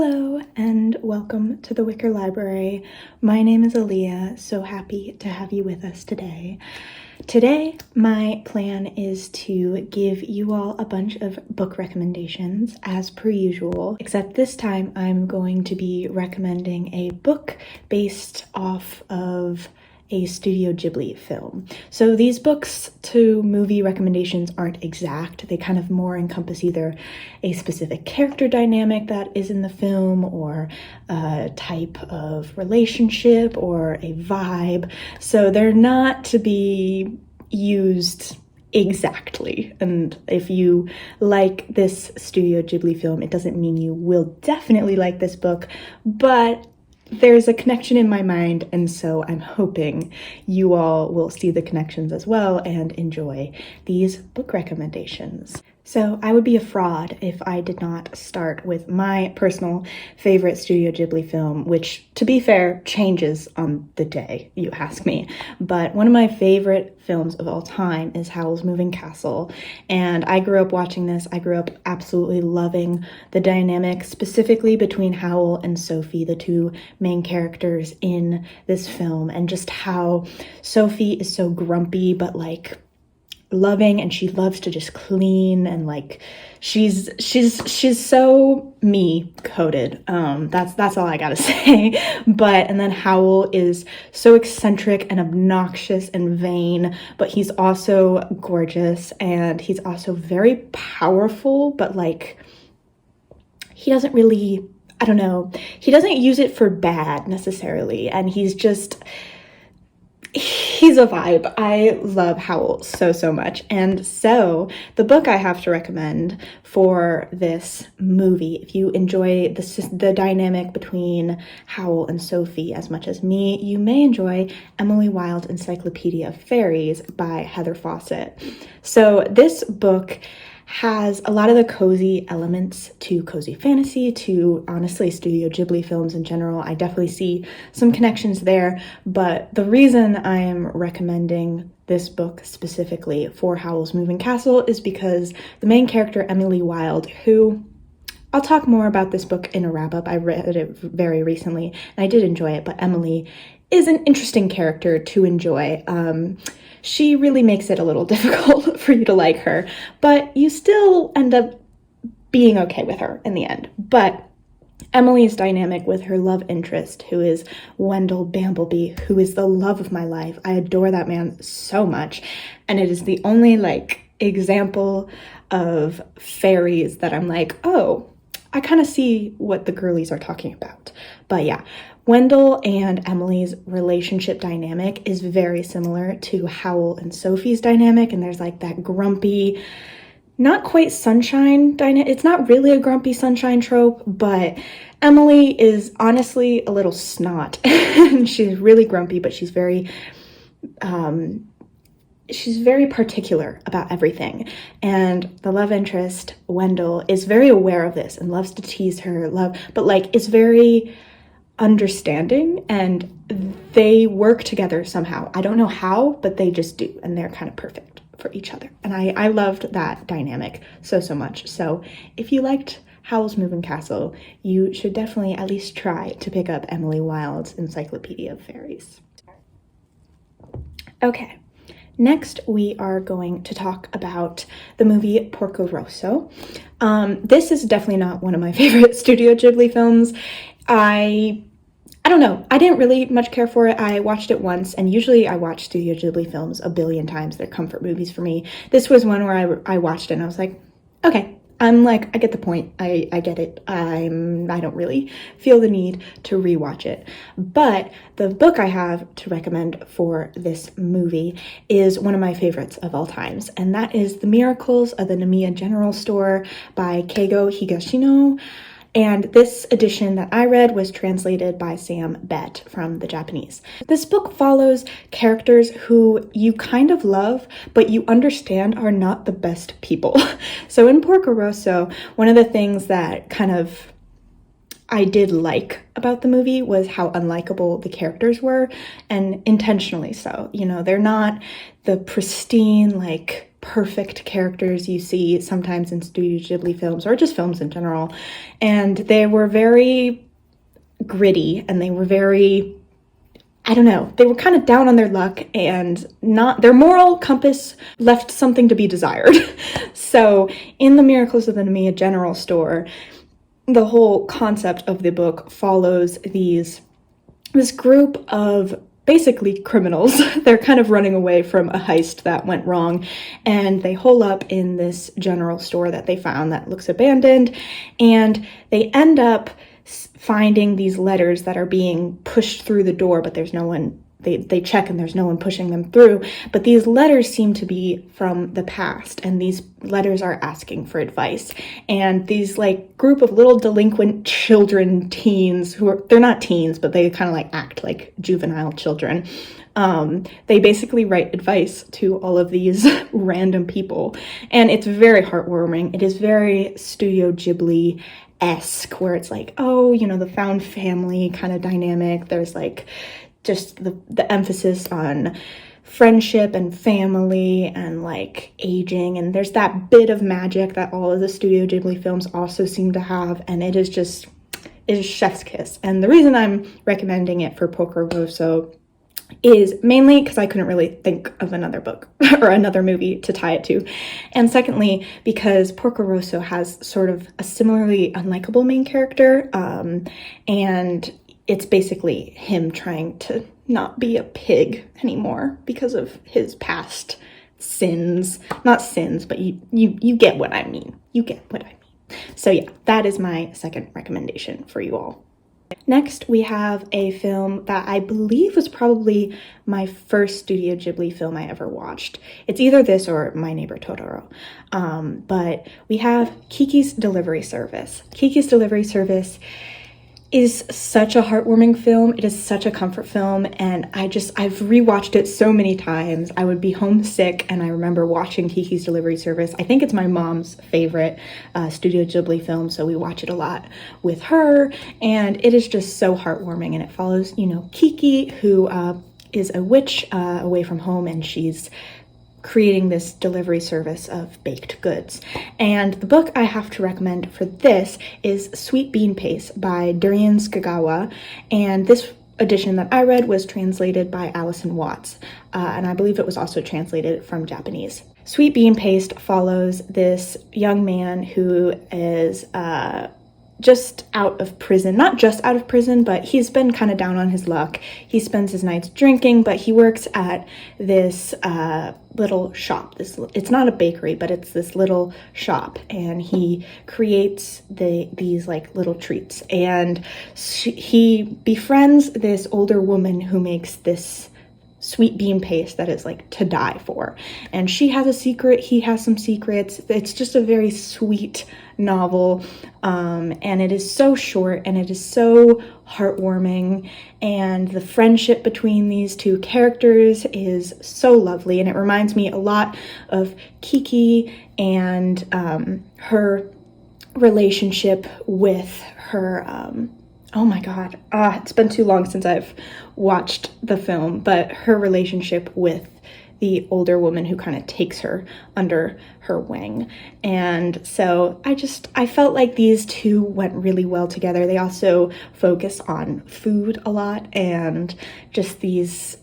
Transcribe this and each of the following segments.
Hello and welcome to the Wicker Library. My name is Aaliyah, so happy to have you with us today. Today, my plan is to give you all a bunch of book recommendations as per usual, except this time I'm going to be recommending a book based off of a Studio Ghibli film. So these books to movie recommendations aren't exact. They kind of more encompass either a specific character dynamic that is in the film or a type of relationship or a vibe. So they're not to be used exactly. And if you like this Studio Ghibli film, it doesn't mean you will definitely like this book, but there's a connection in my mind, and so I'm hoping you all will see the connections as well and enjoy these book recommendations. So I would be a fraud if I did not start with my personal favorite Studio Ghibli film, which, to be fair, changes on the day you ask me. But one of my favorite films of all time is Howl's Moving Castle. And I grew up watching this. I grew up absolutely loving the dynamic, specifically between Howl and Sophie, the two main characters in this film, and just how Sophie is so grumpy, but like loving, and she loves to just clean, and like she's so me coded. That's all I gotta say. And then Howl is so eccentric and obnoxious and vain, but he's also gorgeous, and he's also very powerful, but like he doesn't really, I don't know, he doesn't use it for bad necessarily, and he's a vibe. I love Howl so much. And so the book I have to recommend for this movie, if you enjoy the dynamic between Howl and Sophie as much as me, you may enjoy Emily Wilde's Encyclopaedia of Faeries by Heather Fawcett. So this book has a lot of the cozy elements to cozy fantasy, to honestly Studio Ghibli films in general. I definitely see some connections there, but the reason I am recommending this book specifically for Howl's Moving Castle is because the main character, Emily Wilde, who I'll talk more about this book in a wrap-up. I read it very recently and I did enjoy it, but Emily is an interesting character to enjoy. She really makes it a little difficult for you to like her, but you still end up being okay with her in the end. But Emily's dynamic with her love interest, who is Wendell Bambleby, who is the love of my life. I adore that man so much, and it is the only like example of fairies that I'm like, oh, I kind of see what the girlies are talking about. But yeah, Wendell and Emily's relationship dynamic is very similar to Howl and Sophie's dynamic, and there's like that grumpy, not quite sunshine dynamic. It's not really a grumpy sunshine trope, but Emily is honestly a little snot. She's really grumpy, but she's very particular about everything. And the love interest, Wendell, is very aware of this and loves to tease her, but like is very understanding, and they work together somehow. I don't know how, but they just do, and they're kind of perfect for each other. And I loved that dynamic so much. So if you liked Howl's Moving Castle, you should definitely at least try to pick up Emily Wilde's Encyclopaedia of Fairies. Okay. Next, we are going to talk about the movie Porco Rosso. This is definitely not one of my favorite Studio Ghibli films. I don't know. I didn't really much care for it. I watched it once, and usually I watch Studio Ghibli films a billion times. They're comfort movies for me. This was one where I watched it and I was like, okay, I'm like, I get the point. I get it. I don't really feel the need to rewatch it. But the book I have to recommend for this movie is one of my favorites of all times, and that is The Miracles of the Namiya General Store by Keigo Higashino. And this edition that I read was translated by Sam Bett from the Japanese. This book follows characters who you kind of love, but you understand are not the best people. So in Porco Rosso, one of the things that kind of I did like about the movie was how unlikable the characters were, and intentionally so. You know, they're not the pristine, like, perfect characters you see sometimes in Studio Ghibli films, or just films in general. And they were very gritty, and they were very, I don't know, they were kind of down on their luck, and not, their moral compass left something to be desired. So in The Miracles of the Namiya General Store, the whole concept of the book follows this group of basically criminals. They're kind of running away from a heist that went wrong, and they hole up in this general store that they found that looks abandoned, and they end up finding these letters that are being pushed through the door, but there's no one, they check and there's no one pushing them through, but these letters seem to be from the past, and these letters are asking for advice. And these like group of little delinquent children, teens, they're not teens, but they kind of like act like juvenile children. They basically write advice to all of these random people, and it's very heartwarming. It is very Studio Ghibli-esque, where it's like, oh, you know, the found family kind of dynamic. There's like just the emphasis on friendship and family and like aging, and there's that bit of magic that all of the Studio Ghibli films also seem to have, and it is chef's kiss. And the reason I'm recommending it for Porco Rosso is mainly because I couldn't really think of another book or another movie to tie it to, and secondly because Porco Rosso has sort of a similarly unlikable main character, and it's basically him trying to not be a pig anymore because of his past sins. Not sins, but you get what I mean. You get what I mean. So yeah, that is my second recommendation for you all. Next, we have a film that I believe was probably my first Studio Ghibli film I ever watched. It's either this or My Neighbor Totoro. But we have Kiki's Delivery Service. Kiki's Delivery Service is such a heartwarming film. It is such a comfort film, and I've rewatched it so many times. I would be homesick, and I remember watching Kiki's Delivery Service. I think it's my mom's favorite Studio Ghibli film, so we watch it a lot with her, and it is just so heartwarming, and it follows, you know, Kiki, who is a witch away from home, and she's creating this delivery service of baked goods. And the book I have to recommend for this is Sweet Bean Paste by Durian Sukegawa, and this edition that I read was translated by Alison Watts, and I believe it was also translated from Japanese. Sweet Bean Paste follows this young man who is just out of prison. Not just out of prison, but he's been kind of down on his luck. He spends his nights drinking, but he works at this little shop. It's not a bakery, but it's this little shop, and he creates these like little treats, and he befriends this older woman who makes this sweet bean paste that is like to die for, and she has a secret, he has some secrets. It's just a very sweet novel, and it is so short, and it is so heartwarming, and the friendship between these two characters is so lovely, and it reminds me a lot of Kiki and her relationship with her oh my god, it's been too long since I've watched the film, but her relationship with the older woman who kind of takes her under her wing. And so I felt like these two went really well together. They also focus on food a lot, and just these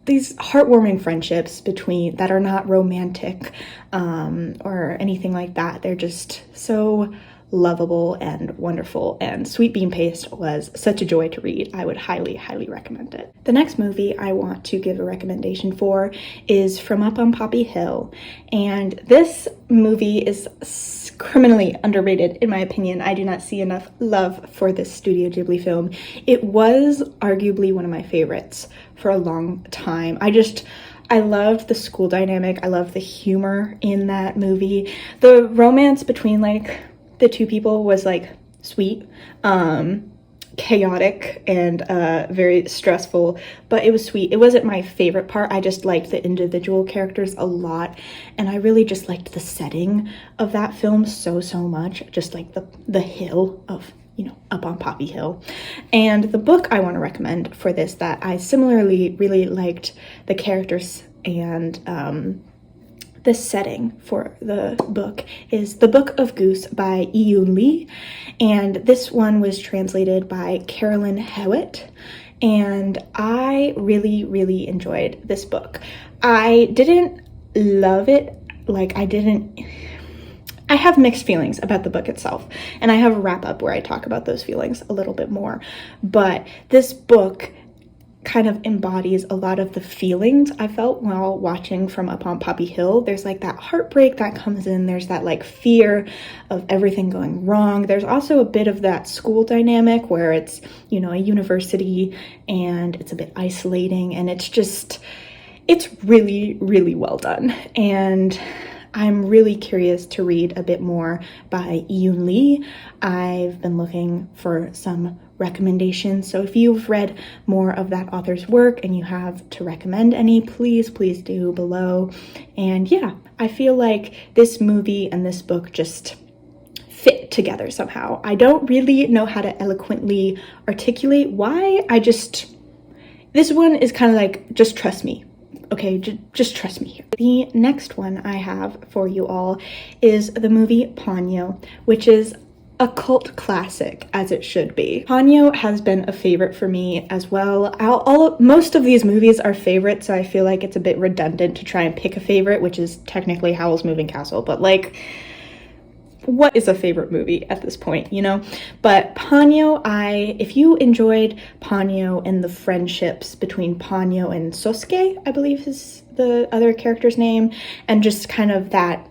heartwarming friendships that are not romantic or anything like that. They're just so lovable and wonderful, and Sweet Bean Paste was such a joy to read. I would highly, highly recommend it. The next movie I want to give a recommendation for is From Up on Poppy Hill, and this movie is criminally underrated in my opinion. I do not see enough love for this Studio Ghibli film. It was arguably one of my favorites for a long time. I loved the school dynamic. I loved the humor in that movie. The romance between like the two people was like sweet, chaotic, and very stressful, but it was sweet. It wasn't my favorite part. I just liked the individual characters a lot, and I really just liked the setting of that film so much. Just like the hill of, you know, up on Poppy Hill. And the book I want to recommend for this, that I similarly really liked the characters and the setting for the book is The Book of Goose by yiyun, and this one was translated by Carolyn Hewitt, and I really enjoyed this book. I didn't love it, I have mixed feelings about the book itself, and I have a wrap-up where I talk about those feelings a little bit more, but this book kind of embodies a lot of the feelings I felt while watching From Up on Poppy Hill. There's like that heartbreak that comes in, there's that like fear of everything going wrong. There's also a bit of that school dynamic where it's, you know, a university and it's a bit isolating, and it's really well done. And I'm really curious to read a bit more by yiyun. I've been looking for some recommendations, so if you've read more of that author's work and you have to recommend any, please do below. And yeah, I feel like this movie and this book just fit together somehow. I don't really know how to eloquently articulate why. This one is kind of like, just trust me. Okay, just trust me here. The next one I have for you all is the movie Ponyo, which is a cult classic, as it should be. Ponyo has been a favorite for me as well. Most of these movies are favorites, so I feel like it's a bit redundant to try and pick a favorite, which is technically Howl's Moving Castle, but like, what is a favorite movie at this point, you know? But Ponyo, if you enjoyed Ponyo and the friendships between Ponyo and Sosuke, I believe is the other character's name, and just kind of that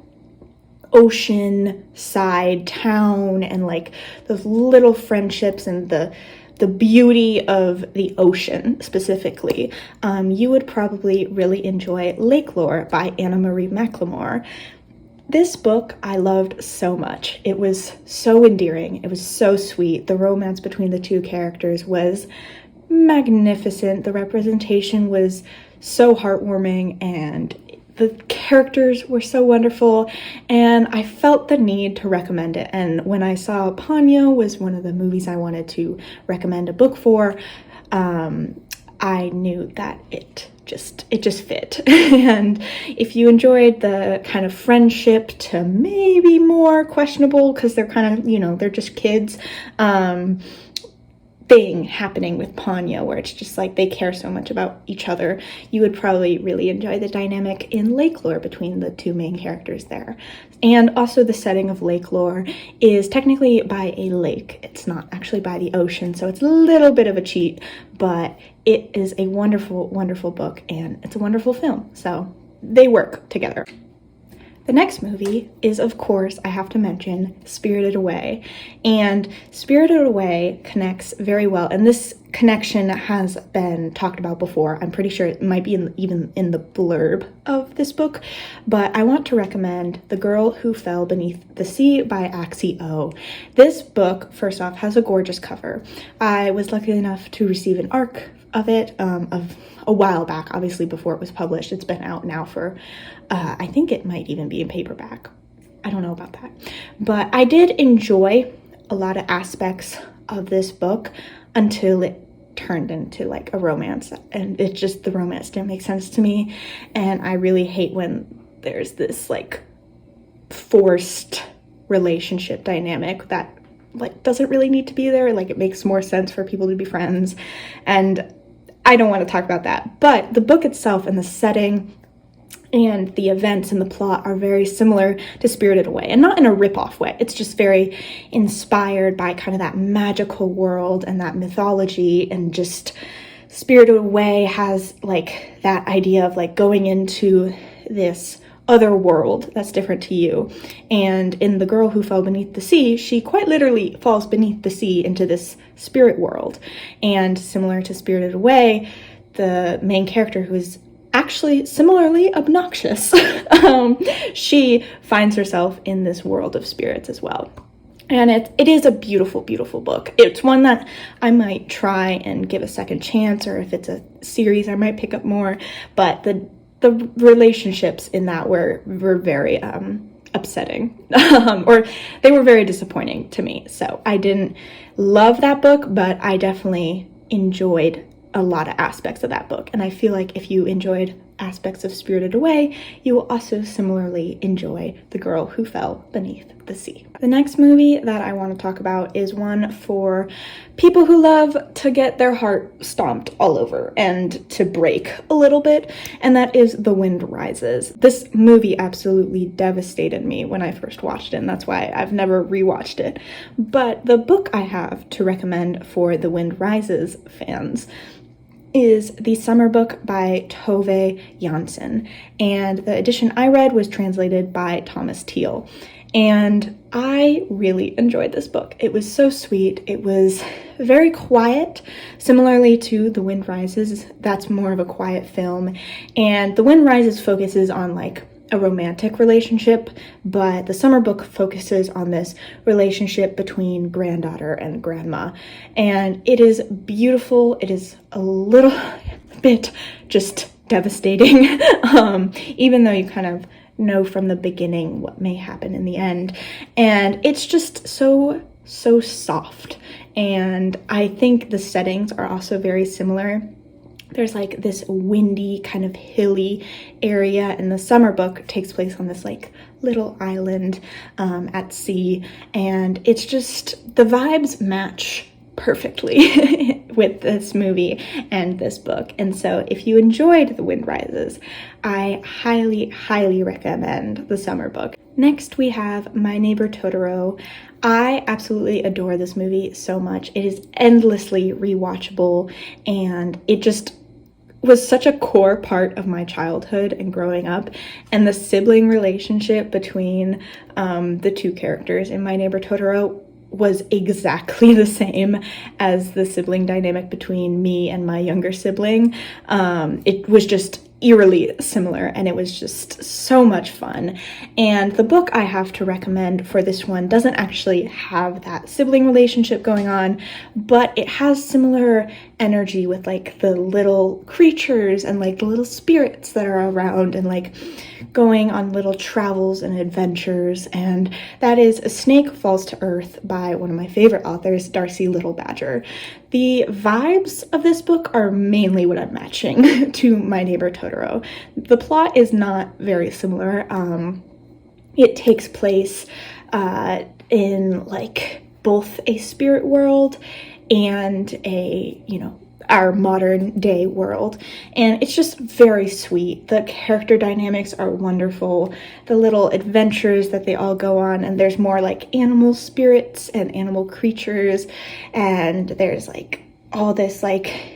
ocean side town and like those little friendships and the beauty of the ocean specifically, you would probably really enjoy Lakelore by Anna Marie McLemore. This book I loved so much. It was so endearing. It was so sweet. The romance between the two characters was magnificent. The representation was so heartwarming, and the characters were so wonderful, and I felt the need to recommend it. And when I saw Ponyo was one of the movies I wanted to recommend a book for, I knew that it just fit. And if you enjoyed the kind of friendship to maybe more questionable, because they're kind of, you know, they're just kids, thing happening with Ponyo, where it's just like they care so much about each other, you would probably really enjoy the dynamic in Lakelore between the two main characters there. And also the setting of Lakelore is technically by a lake. It's not actually by the ocean, so it's a little bit of a cheat, but it is a wonderful book, and it's a wonderful film, so they work together. The next movie is, of course, I have to mention Spirited Away, and Spirited Away connects very well, and this connection has been talked about before. I'm pretty sure it might be even in the blurb of this book, but I want to recommend The Girl Who Fell Beneath the Sea by Axie. This book, first off, has a gorgeous cover. I was lucky enough to receive an ARC of it of a while back, obviously before it was published. It's been out now for I think it might even be in paperback. I don't know about that, but I did enjoy a lot of aspects of this book until it turned into like a romance, and the romance didn't make sense to me, and I really hate when there's this like forced relationship dynamic that like doesn't really need to be there. Like, it makes more sense for people to be friends, and I don't want to talk about that. But the book itself and the setting and the events and the plot are very similar to Spirited Away, and not in a rip-off way. It's just very inspired by kind of that magical world and that mythology, and just Spirited Away has like that idea of like going into this other world that's different to you. And in The Girl Who Fell Beneath the Sea, she quite literally falls beneath the sea into this spirit world. And similar to Spirited Away, the main character, who is actually similarly obnoxious, she finds herself in this world of spirits as well. And it is a beautiful book. It's one that I might try and give a second chance, or if it's a series I might pick up more, but the relationships in that were very upsetting, or they were very disappointing to me. So I didn't love that book, but I definitely enjoyed a lot of aspects of that book. And I feel like if you enjoyed aspects of Spirited Away, you will also similarly enjoy The Girl Who Fell Beneath the Sea. The next movie that I want to talk about is one for people who love to get their heart stomped all over and to break a little bit, and that is The Wind Rises. This movie absolutely devastated me when I first watched it, and that's why I've never rewatched it. But the book I have to recommend for The Wind Rises fans is the summer book by Tove Jansson, and the edition I read was translated by Thomas Teal. And I really enjoyed this book. It was so sweet. It was very quiet, similarly to The Wind Rises. That's more of a quiet film. And The Wind Rises focuses on like a romantic relationship, but the summer book focuses on this relationship between granddaughter and grandma. And it is beautiful. It is a little bit just devastating, even though you kind of know from the beginning what may happen in the end. And it's just so soft. And I think the settings are also very similar. There's like this windy kind of hilly area, and the summer book takes place on this like little island at sea, and it's just, the vibes match perfectly with this movie and this book. And so if you enjoyed The Wind Rises, I highly recommend the summer book. Next we have My Neighbor Totoro. I absolutely adore this movie so much. It is endlessly rewatchable, and it just was such a core part of my childhood and growing up. And the sibling relationship between the two characters in My Neighbor Totoro was exactly the same as the sibling dynamic between me and my younger sibling. It was just eerily similar, and it was just so much fun. And the book I have to recommend for this one doesn't actually have that sibling relationship going on, but it has similar energy with like the little creatures and like the little spirits that are around, and like going on little travels and adventures. And that is A Snake Falls to Earth by one of my favorite authors, Darcy Little Badger. The vibes of this book are mainly what I'm matching to My Neighbor Totoro. The plot is not very similar. It takes place in like both a spirit world and a, our modern day world, and it's just very sweet. The character dynamics are wonderful, the little adventures that they all go on, and there's more like animal spirits and animal creatures, and there's like all this like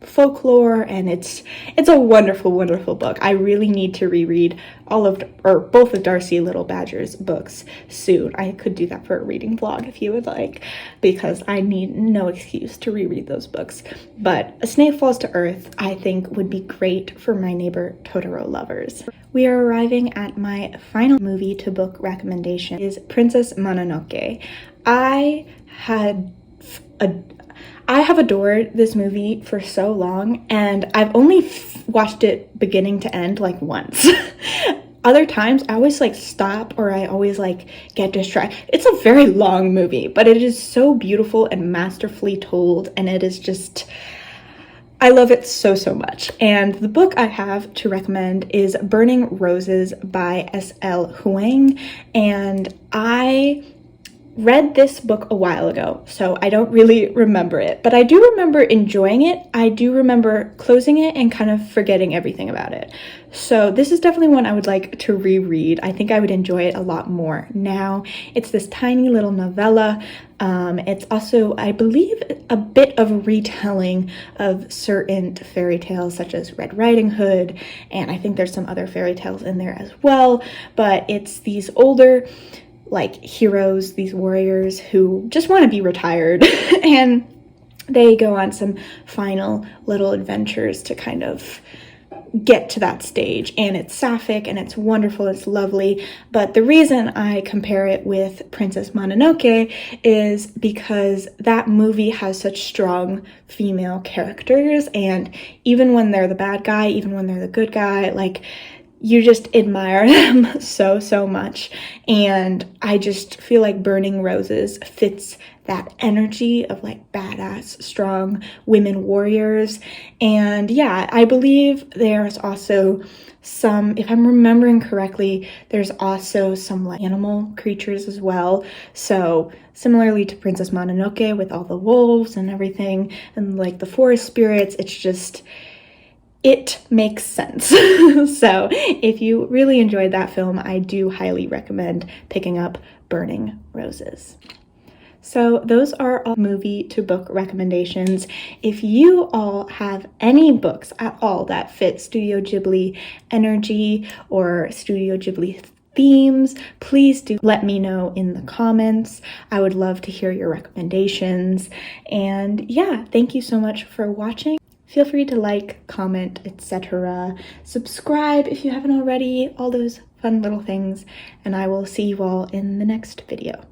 folklore, and it's a wonderful book. I really need to reread both of Darcy Little Badger's books soon. I could do that for a reading vlog if you would like, because I need no excuse to reread those books. But A Snake Falls to Earth, I think, would be great for My Neighbor Totoro lovers. We are arriving at my final movie to book recommendation, is Princess Mononoke. I have adored this movie for so long, and I've only watched it beginning to end like once. Other times I always like stop, or I always like get distracted. It's a very long movie, but it is so beautiful and masterfully told, and it is just, I love it so much. And the book I have to recommend is Burning Roses by S.L. Huang, and I read this book a while ago, so I don't really remember it, but I do remember enjoying it. I do remember closing it and kind of forgetting everything about it. So this is definitely one I would like to reread. I think I would enjoy it a lot more now. It's this tiny little novella. It's also, I believe, a bit of a retelling of certain fairy tales such as Red Riding Hood, and I think there's some other fairy tales in there as well, but it's these older like heroes, these warriors who just want to be retired and they go on some final little adventures to kind of get to that stage. And it's sapphic and it's wonderful, it's lovely. But the reason I compare it with Princess Mononoke is because that movie has such strong female characters, and even when they're the bad guy, even when they're the good guy, like you just admire them so much. And I just feel like Burning Roses fits that energy of like badass, strong women warriors. And yeah, I believe there's also some, if I'm remembering correctly, there's also some like animal creatures as well. So similarly to Princess Mononoke with all the wolves and everything and like the forest spirits, it's just, it makes sense. So if you really enjoyed that film, I do highly recommend picking up Burning Roses. So those are all movie to book recommendations. If you all have any books at all that fit Studio Ghibli energy or Studio Ghibli themes, please do let me know in the comments. I would love to hear your recommendations. And yeah, thank you so much for watching. Feel free to like, comment, etc. Subscribe if you haven't already, all those fun little things, and I will see you all in the next video.